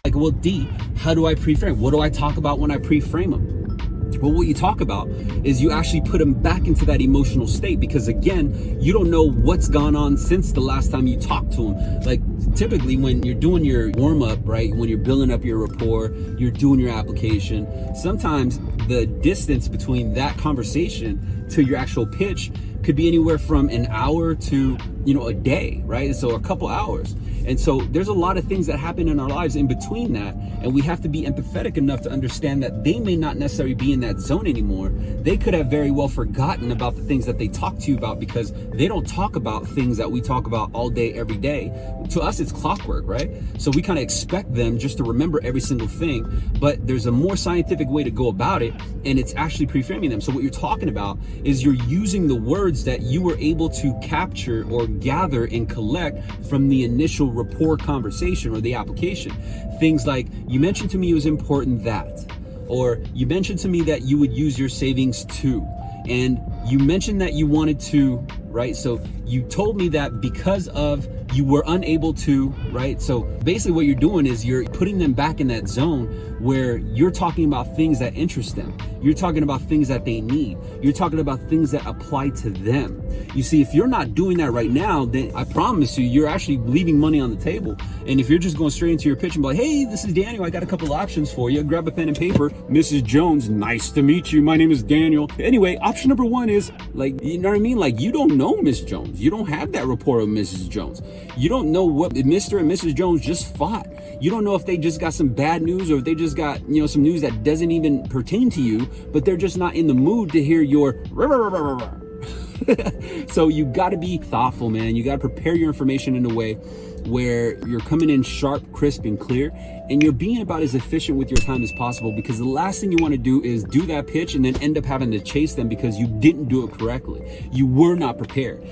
Like, well, D, how do I pre-frame? What do I talk about when I pre-frame them? Well, what you talk about is you actually put them back into that emotional state, because again, you don't know what's gone on since the last time you talked to them. Like typically when you're doing your warm up, right? When you're building up your rapport, you're doing your application. Sometimes the distance between that conversation to your actual pitch could be anywhere from an hour to, a day, right? So a couple hours. And so there's a lot of things that happen in our lives in between that. And we have to be empathetic enough to understand that they may not necessarily be in that zone anymore. They could have very well forgotten about the things that they talk to you about, because they don't talk about things that we talk about all day, every day. To us, it's clockwork, right? So we kind of expect them just to remember every single thing, but there's a more scientific way to go about it, and it's actually pre-framing them. So what you're talking about is you're using the words that you were able to capture or gather and collect from the initial rapport conversation or the application. Things like, you mentioned to me it was important that, or you mentioned to me that you would use your savings too, and you mentioned that you wanted to, right? So you told me that because of you were unable to, right? So basically what you're doing is you're putting them back in that zone where you're talking about things that interest them. You're talking about things that they need. You're talking about things that apply to them. You see, if you're not doing that right now, then I promise you, you're actually leaving money on the table. And if you're just going straight into your pitch and be like, hey, this is Daniel, I got a couple options for you. Grab a pen and paper. Mrs. Jones, nice to meet you. My name is Daniel. Anyway, option number one is, like, you know what I mean? Like, you don't know Miss Jones. You don't have that rapport with Mrs. Jones. You don't know what Mr. and Mrs. Jones just fought. You don't know if they just got some bad news, or if they just got, some news that doesn't even pertain to you, but they're just not in the mood to hear your So you got to be thoughtful, man. You got to prepare your information in a way where you're coming in sharp, crisp, and clear, and you're being about as efficient with your time as possible, because the last thing you want to do is do that pitch and then end up having to chase them because you didn't do it correctly. You were not prepared.